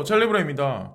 찰리브레입니다.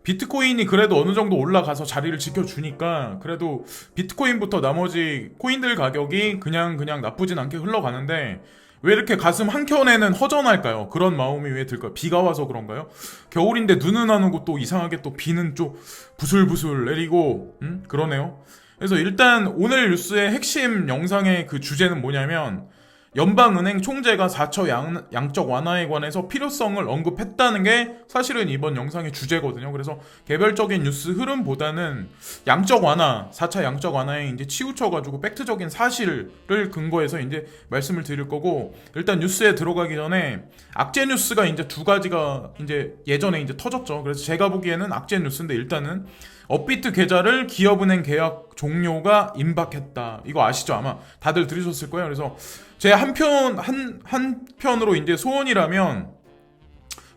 비트코인이 그래도 어느 정도 올라가서 자리를 지켜주니까 그래도 비트코인부터 나머지 코인들 가격이 그냥 나쁘진 않게 흘러가는데 왜 이렇게 가슴 한켠에는 허전할까요? 그런 마음이 왜 들까요? 비가 와서 그런가요? 겨울인데 눈은 안 오고 또 이상하게 또 비는 좀 부슬부슬 내리고 그러네요. 그래서 일단 오늘 뉴스의 핵심 영상의 그 주제는 뭐냐면 연방은행 총재가 4차 양적 완화에 관해서 필요성을 언급했다는 게 사실은 이번 영상의 주제거든요. 그래서 개별적인 뉴스 흐름보다는 양적 완화, 4차 양적 완화에 이제 치우쳐가지고 팩트적인 사실을 근거해서 이제 말씀을 드릴 거고, 일단 뉴스에 들어가기 전에 악재 뉴스가 이제 두 가지가 이제 예전에 이제 터졌죠. 그래서 제가 보기에는 악재 뉴스인데 일단은 업비트 계좌를 기업은행 계약 종료가 임박했다. 이거 아시죠? 아마 다들 들으셨을 거예요. 그래서 제 한편으로 이제 소원이라면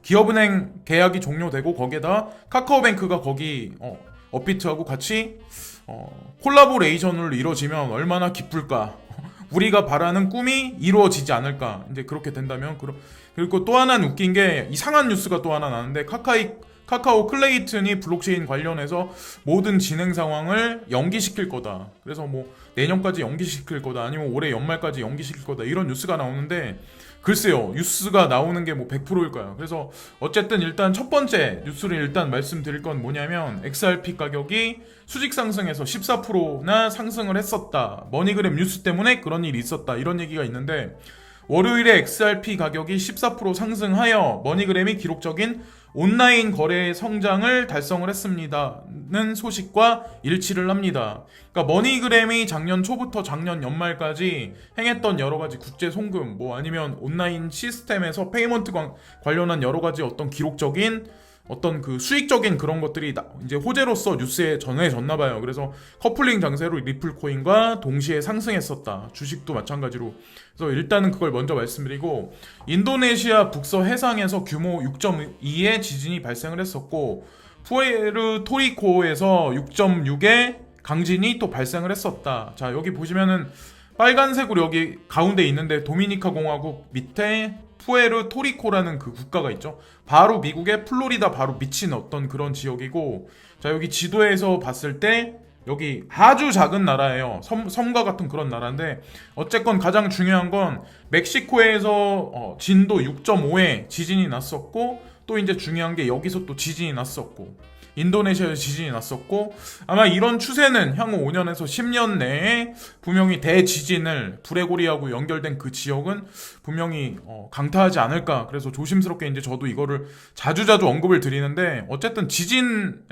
기업은행 계약이 종료되고 거기에다 카카오뱅크가 거기 업비트하고 같이 콜라보레이션을 이루어지면 얼마나 기쁠까. 우리가 바라는 꿈이 이루어지지 않을까. 이제 그렇게 된다면 그리고 또 하나는 웃긴 게 이상한 뉴스가 또 하나 나는데 카카오 클레이튼이 블록체인 관련해서 모든 진행 상황을 연기시킬 거다. 그래서 뭐 내년까지 연기시킬 거다. 아니면 올해 연말까지 연기시킬 거다. 이런 뉴스가 나오는데 글쎄요. 뉴스가 나오는 게 뭐 100%일까요? 그래서 어쨌든 일단 첫 번째 뉴스를 일단 말씀드릴 건 뭐냐면 XRP 가격이 수직 상승해서 14%나 상승을 했었다. 머니그램 뉴스 때문에 그런 일이 있었다. 이런 얘기가 있는데 월요일에 XRP 가격이 14% 상승하여 머니그램이 기록적인 온라인 거래 성장을 달성을 했습니다는 소식과 일치를 합니다. 그러니까 머니그램이 작년 초부터 작년 연말까지 행했던 여러 가지 국제 송금 뭐 아니면 온라인 시스템에서 페이먼트 관련한 여러 가지 어떤 기록적인 어떤 그 수익적인 그런 것들이 이제 호재로서 뉴스에 전해졌나 봐요. 그래서 커플링 장세로 리플 코인과 동시에 상승했었다. 주식도 마찬가지로. 그래서 일단은 그걸 먼저 말씀드리고, 인도네시아 북서 해상에서 규모 6.2의 지진이 발생을 했었고 푸에르토리코에서 6.6의 강진이 또 발생을 했었다. 자, 여기 보시면은 빨간색으로 여기 가운데 있는데 도미니카 공화국 밑에 푸에르토리코라는 그 국가가 있죠. 바로 미국의 플로리다 바로 미친 어떤 그런 지역이고, 자, 여기 지도에서 봤을 때 여기 아주 작은 나라예요. 섬과 같은 그런 나라인데 어쨌건 가장 중요한 건 멕시코에서 진도 6.5의 지진이 났었고, 또 이제 중요한 게 여기서 또 지진이 났었고 인도네시아에서 지진이 났었고, 아마 이런 추세는 향후 5년에서 10년 내에 분명히 대지진을 브레고리하고 연결된 그 지역은 분명히 강타하지 않을까. 그래서 조심스럽게 이제 저도 이거를 자주자주 언급을 드리는데, 어쨌든 지진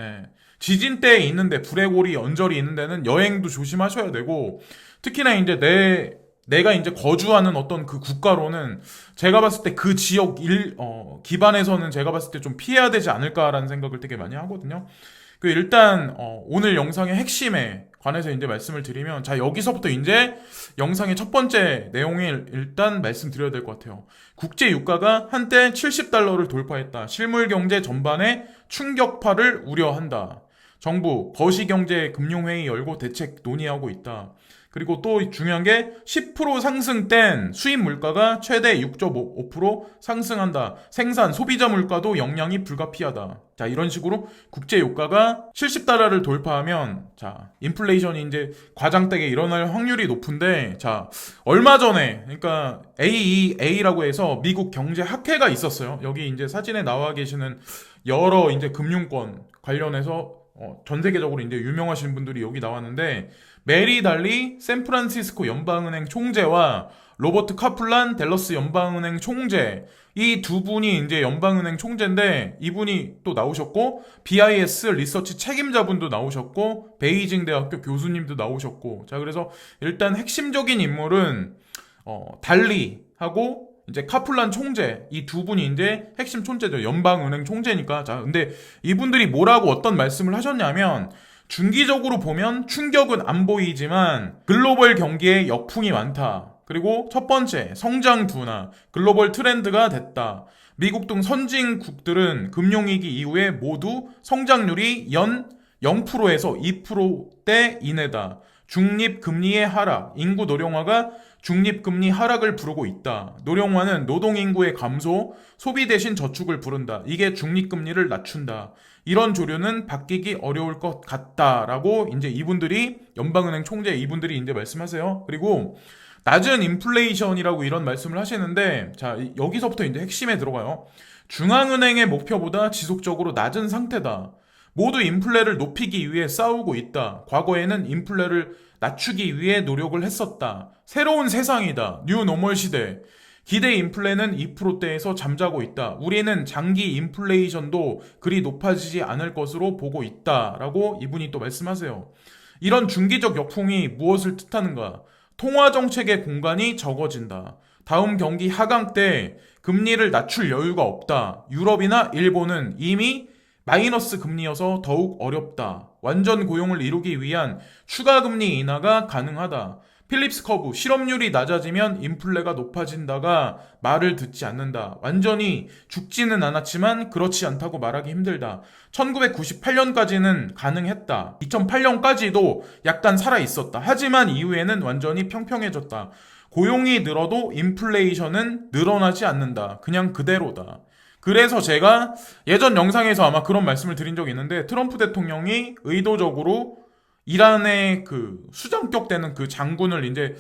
때에 있는데 브레고리 언저리 있는 데는 여행도 조심하셔야 되고, 특히나 이제 내가 이제 거주하는 어떤 그 국가로는 제가 봤을 때 그 지역 기반에서는 제가 봤을 때 좀 피해야 되지 않을까라는 생각을 되게 많이 하거든요. 일단 오늘 영상의 핵심에 관해서 이제 말씀을 드리면, 자, 여기서부터 이제 영상의 첫 번째 내용을 일단 말씀드려야 될 것 같아요. 국제 유가가 한때 70달러를 돌파했다. 실물 경제 전반에 충격파를 우려한다. 정부 거시경제 금융회의 열고 대책 논의하고 있다. 그리고 또 중요한 게 10% 상승된 수입 물가가 최대 6.5% 상승한다. 생산, 소비자 물가도 영향이 불가피하다. 자, 이런 식으로 국제 유가가 70달러를 돌파하면, 자, 인플레이션이 이제 과장되게 일어날 확률이 높은데, 자, 얼마 전에, 그러니까 AEA라고 해서 미국 경제학회가 있었어요. 여기 이제 사진에 나와 계시는 여러 이제 금융권 관련해서 전 세계적으로 이제 유명하신 분들이 여기 나왔는데, 메리 달리 샌프란시스코 연방은행 총재와 로버트 카플란 댈러스 연방은행 총재, 이 두 분이 이제 연방은행 총재인데 이분이 또 나오셨고, BIS 리서치 책임자분도 나오셨고, 베이징 대학교 교수님도 나오셨고, 자, 그래서 일단 핵심적인 인물은 달리하고 이제 카플란 총재, 이 두 분이 이제 핵심 총재죠. 연방은행 총재니까. 자, 근데 이분들이 뭐라고 어떤 말씀을 하셨냐면, 중기적으로 보면 충격은 안 보이지만 글로벌 경기에 역풍이 많다. 그리고 첫 번째, 성장 둔화, 글로벌 트렌드가 됐다. 미국 등 선진국들은 금융위기 이후에 모두 성장률이 연 0%에서 2%대 이내다. 중립금리의 하락, 인구 노령화가 중립금리 하락을 부르고 있다. 노령화는 노동인구의 감소, 소비 대신 저축을 부른다. 이게 중립금리를 낮춘다. 이런 조류는 바뀌기 어려울 것 같다라고 이제 이분들이 연방은행 총재 이분들이 이제 말씀하세요. 그리고 낮은 인플레이션이라고 이런 말씀을 하시는데 자, 여기서부터 이제 핵심에 들어가요. 중앙은행의 목표보다 지속적으로 낮은 상태다. 모두 인플레를 높이기 위해 싸우고 있다. 과거에는 인플레를 낮추기 위해 노력을 했었다. 새로운 세상이다. 뉴 노멀 시대. 기대 인플레는 2%대에서 잠자고 있다. 우리는 장기 인플레이션도 그리 높아지지 않을 것으로 보고 있다라고 이분이 또 말씀하세요. 이런 중기적 역풍이 무엇을 뜻하는가? 통화 정책의 공간이 적어진다. 다음 경기 하강 때 금리를 낮출 여유가 없다. 유럽이나 일본은 이미 마이너스 금리여서 더욱 어렵다. 완전 고용을 이루기 위한 추가 금리 인하가 가능하다. 필립스 커브, 실업률이 낮아지면 인플레가 높아진다가 말을 듣지 않는다. 완전히 죽지는 않았지만 그렇지 않다고 말하기 힘들다. 1998년까지는 가능했다. 2008년까지도 약간 살아있었다. 하지만 이후에는 완전히 평평해졌다. 고용이 늘어도 인플레이션은 늘어나지 않는다. 그냥 그대로다. 그래서 제가 예전 영상에서 아마 그런 말씀을 드린 적이 있는데 트럼프 대통령이 의도적으로 이란의 그 수장격되는 그 장군을 이제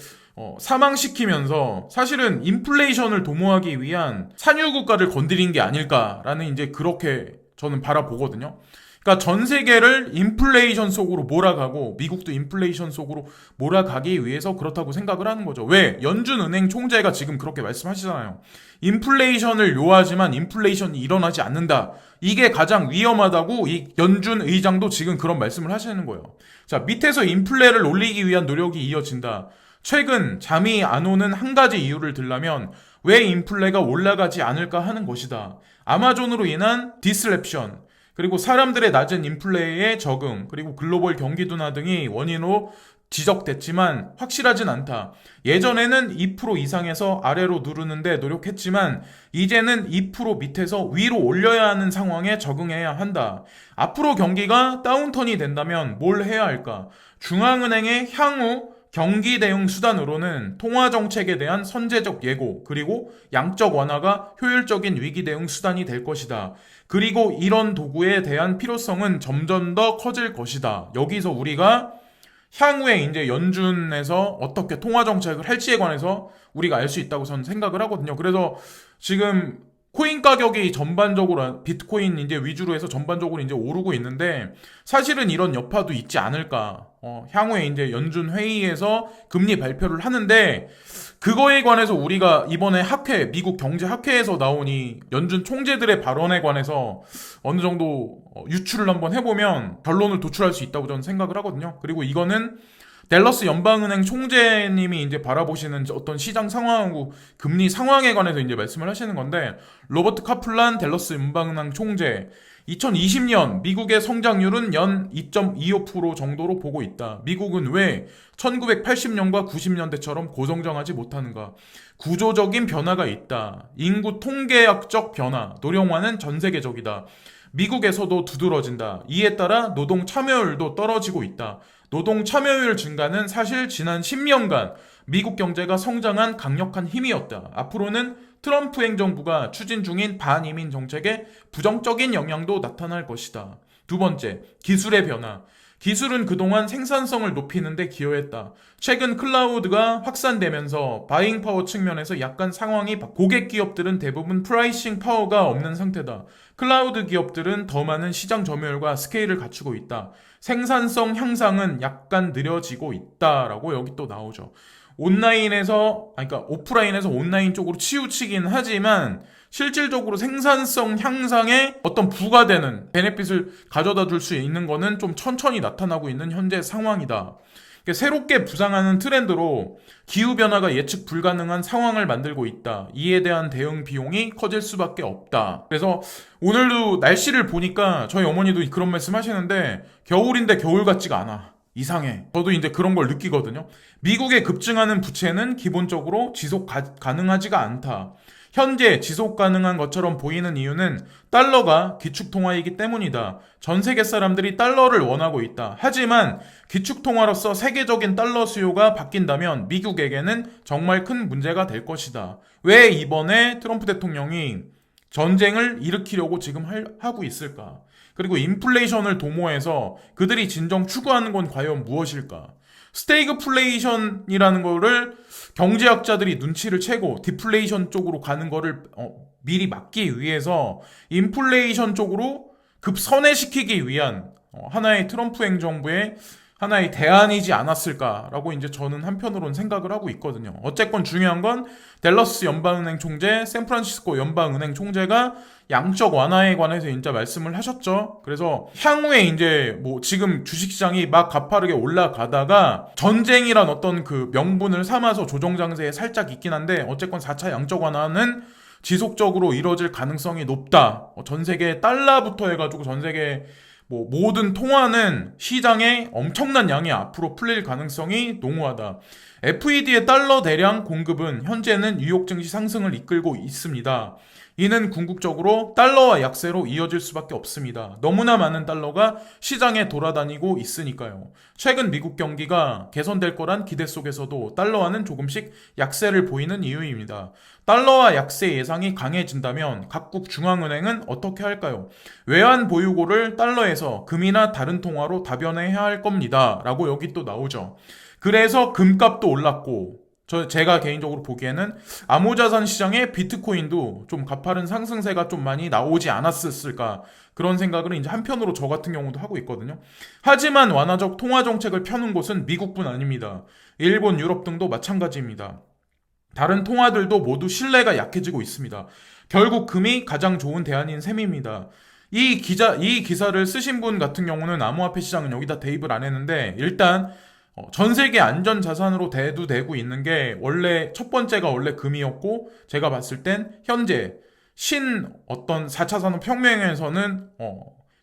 사망시키면서 사실은 인플레이션을 도모하기 위한 산유 국가를 건드린 게 아닐까라는 이제 그렇게 저는 바라보거든요. 그러니까 전 세계를 인플레이션 속으로 몰아가고 미국도 인플레이션 속으로 몰아가기 위해서 그렇다고 생각을 하는 거죠. 왜? 연준은행 총재가 지금 그렇게 말씀하시잖아요. 인플레이션을 요하지만 인플레이션이 일어나지 않는다. 이게 가장 위험하다고 이 연준 의장도 지금 그런 말씀을 하시는 거예요. 자, 밑에서 인플레를 올리기 위한 노력이 이어진다. 최근 잠이 안 오는 한 가지 이유를 들라면 왜 인플레가 올라가지 않을까 하는 것이다. 아마존으로 인한 디스랩션, 그리고 사람들의 낮은 인플레에 적응, 그리고 글로벌 경기 둔화 등이 원인으로 지적됐지만 확실하진 않다. 예전에는 2% 이상에서 아래로 누르는데 노력했지만 이제는 2% 밑에서 위로 올려야 하는 상황에 적응해야 한다. 앞으로 경기가 다운턴이 된다면 뭘 해야 할까? 중앙은행의 향후 경기 대응 수단으로는 통화 정책에 대한 선제적 예고, 그리고 양적 완화가 효율적인 위기 대응 수단이 될 것이다. 그리고 이런 도구에 대한 필요성은 점점 더 커질 것이다. 여기서 우리가 향후에 이제 연준에서 어떻게 통화 정책을 할지에 관해서 우리가 알 수 있다고 저는 생각을 하거든요. 그래서 지금 코인 가격이 전반적으로 비트코인 이제 위주로 해서 전반적으로 이제 오르고 있는데 사실은 이런 여파도 있지 않을까. 향후에 이제 연준 회의에서 금리 발표를 하는데 그거에 관해서 우리가 이번에 미국 경제 학회에서 나오니 연준 총재들의 발언에 관해서 어느 정도 유추를 한번 해보면 결론을 도출할 수 있다고 저는 생각을 하거든요. 그리고 이거는 댈러스 연방은행 총재님이 이제 바라보시는 어떤 시장 상황하고 금리 상황에 관해서 이제 말씀을 하시는 건데, 로버트 카플란 댈러스 연방은행 총재, 2020년 미국의 성장률은 연 2.25% 정도로 보고 있다. 미국은 왜 1980년과 90년대처럼 고성장하지 못하는가? 구조적인 변화가 있다. 인구 통계학적 변화, 노령화는 전 세계적이다. 미국에서도 두드러진다. 이에 따라 노동 참여율도 떨어지고 있다. 노동 참여율 증가는 사실 지난 10년간 미국 경제가 성장한 강력한 힘이었다. 앞으로는 트럼프 행정부가 추진 중인 반이민 정책에 부정적인 영향도 나타날 것이다. 두 번째, 기술의 변화. 기술은 그동안 생산성을 높이는 데 기여했다. 최근 클라우드가 확산되면서 바잉 파워 측면에서 약간 상황이 고객 기업들은 대부분 프라이싱 파워가 없는 상태다. 클라우드 기업들은 더 많은 시장 점유율과 스케일을 갖추고 있다. 생산성 향상은 약간 느려지고 있다라고 여기 또 나오죠. 그러니까 오프라인에서 온라인 쪽으로 치우치긴 하지만 실질적으로 생산성 향상에 어떤 부가되는 베네핏을 가져다 줄 수 있는 거는 좀 천천히 나타나고 있는 현재 상황이다. 새롭게 부상하는 트렌드로 기후변화가 예측 불가능한 상황을 만들고 있다. 이에 대한 대응 비용이 커질 수밖에 없다. 그래서 오늘도 날씨를 보니까 저희 어머니도 그런 말씀 하시는데 겨울인데 겨울 같지가 않아. 이상해. 저도 이제 그런 걸 느끼거든요. 미국의 급증하는 부채는 기본적으로 지속 가능하지가 않다. 현재 지속 가능한 것처럼 보이는 이유는 달러가 기축통화이기 때문이다. 전 세계 사람들이 달러를 원하고 있다. 하지만 기축통화로서 세계적인 달러 수요가 바뀐다면 미국에게는 정말 큰 문제가 될 것이다. 왜 이번에 트럼프 대통령이 전쟁을 일으키려고 지금 하고 있을까? 그리고 인플레이션을 도모해서 그들이 진정 추구하는 건 과연 무엇일까? 스태그플레이션이라는 거를 경제학자들이 눈치를 채고 디플레이션 쪽으로 가는 거를 미리 막기 위해서 인플레이션 쪽으로 급선회시키기 위한 하나의 트럼프 행정부의 하나의 대안이지 않았을까라고 이제 저는 한편으로는 생각을 하고 있거든요. 어쨌건 중요한 건 댈러스 연방은행 총재, 샌프란시스코 연방은행 총재가 양적 완화에 관해서 이제 말씀을 하셨죠. 그래서 향후에 이제 뭐 지금 주식시장이 막 가파르게 올라가다가 전쟁이란 어떤 그 명분을 삼아서 조정 장세에 살짝 있긴 한데 어쨌건 4차 양적 완화는 지속적으로 이뤄질 가능성이 높다. 전 세계 달러부터 해가지고 전 세계 뭐 모든 통화는 시장에 엄청난 양이 앞으로 풀릴 가능성이 농후하다. FED의 달러 대량 공급은 현재는 뉴욕 증시 상승을 이끌고 있습니다. 이는 궁극적으로 달러와 약세로 이어질 수밖에 없습니다. 너무나 많은 달러가 시장에 돌아다니고 있으니까요. 최근 미국 경기가 개선될 거란 기대 속에서도 달러와는 조금씩 약세를 보이는 이유입니다. 달러와 약세 예상이 강해진다면 각국 중앙은행은 어떻게 할까요? 외환 보유고를 달러에서 금이나 다른 통화로 다변해야 할 겁니다. 라고 여기 또 나오죠. 그래서 금값도 올랐고 제가 개인적으로 보기에는 암호자산 시장의 비트코인도 좀 가파른 상승세가 좀 많이 나오지 않았을까 그런 생각을 이제 한편으로 저 같은 경우도 하고 있거든요. 하지만 완화적 통화 정책을 펴는 곳은 미국뿐 아닙니다. 일본, 유럽 등도 마찬가지입니다. 다른 통화들도 모두 신뢰가 약해지고 있습니다. 결국 금이 가장 좋은 대안인 셈입니다. 이 기사를 쓰신 분 같은 경우는 암호화폐 시장은 여기다 대입을 안 했는데 일단 전 세계 안전 자산으로 대두되고 있는 게 원래 첫 번째가 원래 금이었고 제가 봤을 땐 현재 어떤 4차 산업혁명에서는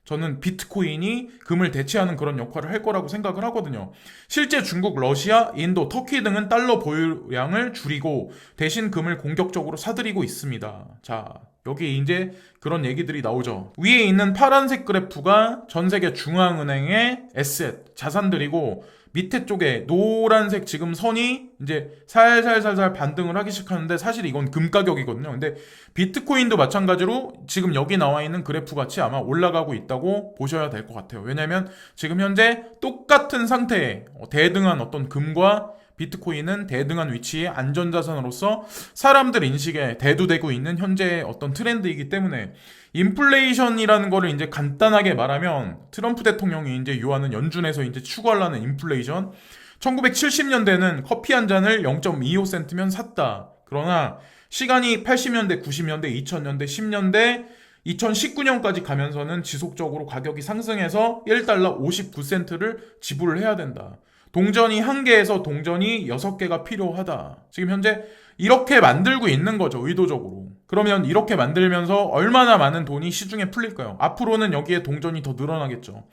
저는 비트코인이 금을 대체하는 그런 역할을 할 거라고 생각을 하거든요. 실제 중국, 러시아, 인도, 터키 등은 달러 보유량을 줄이고 대신 금을 공격적으로 사들이고 있습니다. 자, 여기 이제 그런 얘기들이 나오죠. 위에 있는 파란색 그래프가 전 세계 중앙은행의 에셋, 자산들이고 밑에 쪽에 노란색 지금 선이 이제 살살살살 반등을 하기 시작하는데 사실 이건 금 가격이거든요. 근데 비트코인도 마찬가지로 지금 여기 나와 있는 그래프 같이 아마 올라가고 있다고 보셔야 될 것 같아요. 왜냐면 지금 현재 똑같은 상태에 대등한 어떤 금과 비트코인은 대등한 위치의 안전자산으로서 사람들 인식에 대두되고 있는 현재의 어떤 트렌드이기 때문에 인플레이션이라는 거를 이제 간단하게 말하면 트럼프 대통령이 이제 요하는 연준에서 이제 추구하려는 인플레이션 1970년대는 커피 한 잔을 0.25센트면 샀다. 그러나 시간이 80년대, 90년대, 2000년대, 10년대 2019년까지 가면서는 지속적으로 가격이 상승해서 1달러 59센트를 지불을 해야 된다. 동전이 1개에서 동전이 6개가 필요하다. 지금 현재 이렇게 만들고 있는 거죠. 의도적으로. 그러면 이렇게 만들면서 얼마나 많은 돈이 시중에 풀릴까요? 앞으로는 여기에 동전이 더 늘어나겠죠.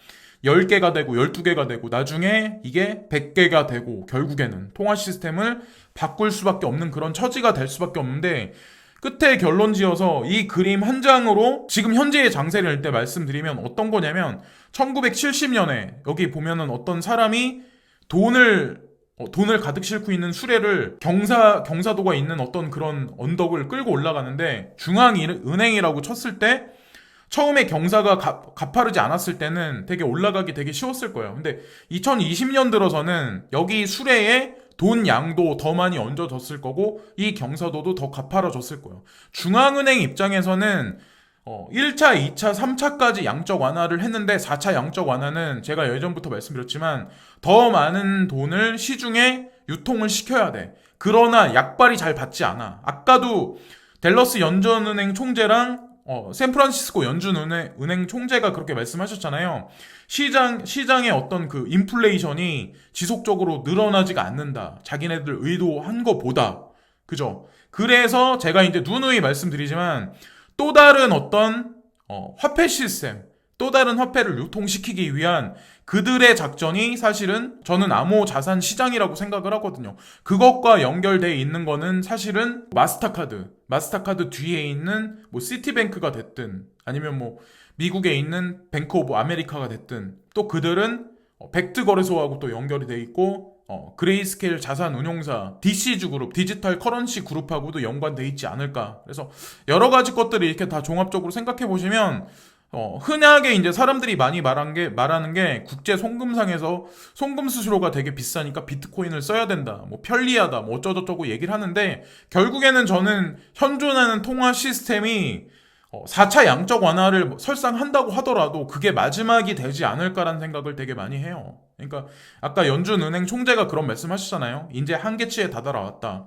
10개가 되고 12개가 되고 나중에 이게 100개가 되고 결국에는 통화 시스템을 바꿀 수밖에 없는 그런 처지가 될 수밖에 없는데 끝에 결론 지어서 이 그림 한 장으로 지금 현재의 장세를 일때 말씀드리면 어떤 거냐면 1970년에 여기 보면은 어떤 사람이 돈을 가득 싣고 있는 수레를 경사도가 있는 어떤 그런 언덕을 끌고 올라가는데 중앙은행이라고 쳤을 때 처음에 경사가 가파르지 않았을 때는 되게 올라가기 되게 쉬웠을 거예요. 근데 2020년 들어서는 여기 수레에 돈 양도 더 많이 얹어졌을 거고 이 경사도도 더 가파라졌을 거예요. 중앙은행 입장에서는 1차, 2차, 3차까지 양적 완화를 했는데 4차 양적 완화는 제가 예전부터 말씀드렸지만 더 많은 돈을 시중에 유통을 시켜야 돼. 그러나 약발이 잘 받지 않아. 아까도 댈러스 연준은행 총재랑 샌프란시스코 연준은행 총재가 그렇게 말씀하셨잖아요. 시장의 어떤 그 인플레이션이 지속적으로 늘어나지가 않는다. 자기네들 의도한 것보다. 그죠? 그래서 제가 이제 누누이 말씀드리지만 또 다른 어떤 화폐 시스템, 또 다른 화폐를 유통시키기 위한 그들의 작전이 사실은 저는 암호 자산 시장이라고 생각을 하거든요. 그것과 연결돼 있는 거는 사실은 마스터카드 뒤에 있는 뭐 시티뱅크가 됐든 아니면 뭐 미국에 있는 뱅크 오브 아메리카가 됐든 또 그들은 벡트 거래소하고 또 연결이 돼 있고 그레이스케일 자산 운용사 DCG 그룹 디지털 커런시 그룹하고도 연관돼 있지 않을까. 그래서 여러 가지 것들을 이렇게 다 종합적으로 생각해 보시면 흔하게 이제 사람들이 많이 말하는 게 국제 송금상에서 송금 수수료가 되게 비싸니까 비트코인을 써야 된다. 뭐 편리하다. 뭐 어쩌고저쩌고 얘기를 하는데 결국에는 저는 현존하는 통화 시스템이 4차 양적 완화를 설상한다고 하더라도 그게 마지막이 되지 않을까라는 생각을 되게 많이 해요. 그러니까 아까 연준은행 총재가 그런 말씀 하시잖아요. 이제 한계치에 다다라왔다.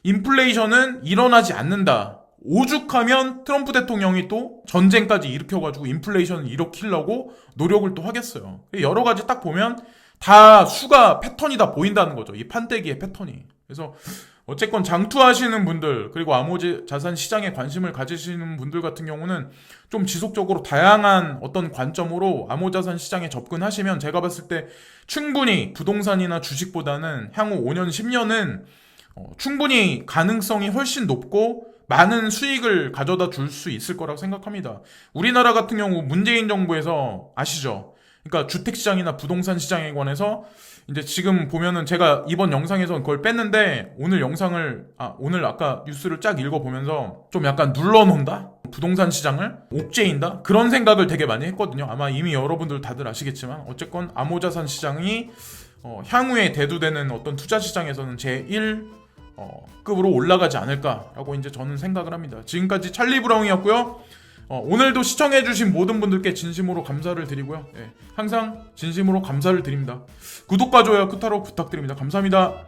인플레이션은 일어나지 않는다. 오죽하면 트럼프 대통령이 또 전쟁까지 일으켜가지고 인플레이션을 일으키려고 노력을 또 하겠어요. 여러 가지 딱 보면 다 수가 패턴이 다 보인다는 거죠. 이 판때기의 패턴이. 그래서 어쨌건 장투하시는 분들 그리고 암호지 자산 시장에 관심을 가지시는 분들 같은 경우는 좀 지속적으로 다양한 어떤 관점으로 암호자산 시장에 접근하시면 제가 봤을 때 충분히 부동산이나 주식보다는 향후 5년, 10년은 충분히 가능성이 훨씬 높고 많은 수익을 가져다 줄 수 있을 거라고 생각합니다. 우리나라 같은 경우 문재인 정부에서 아시죠? 그러니까 주택시장이나 부동산 시장에 관해서 이제 지금 보면은 제가 이번 영상에서 그걸 뺐는데 오늘 아까 뉴스를 쫙 읽어보면서 좀 약간 눌러놓는다? 부동산 시장을 옥죄인다? 그런 생각을 되게 많이 했거든요. 아마 이미 여러분들 다들 아시겠지만 어쨌건 암호자산 시장이 향후에 대두되는 어떤 투자 시장에서는 제1 급으로 올라가지 않을까라고 이제 저는 생각을 합니다. 지금까지 찰리 브라운이었고요. 오늘도 시청해주신 모든 분들께 진심으로 감사를 드리고요. 항상 진심으로 감사를 드립니다. 구독과 좋아요 끝으로 부탁드립니다. 감사합니다.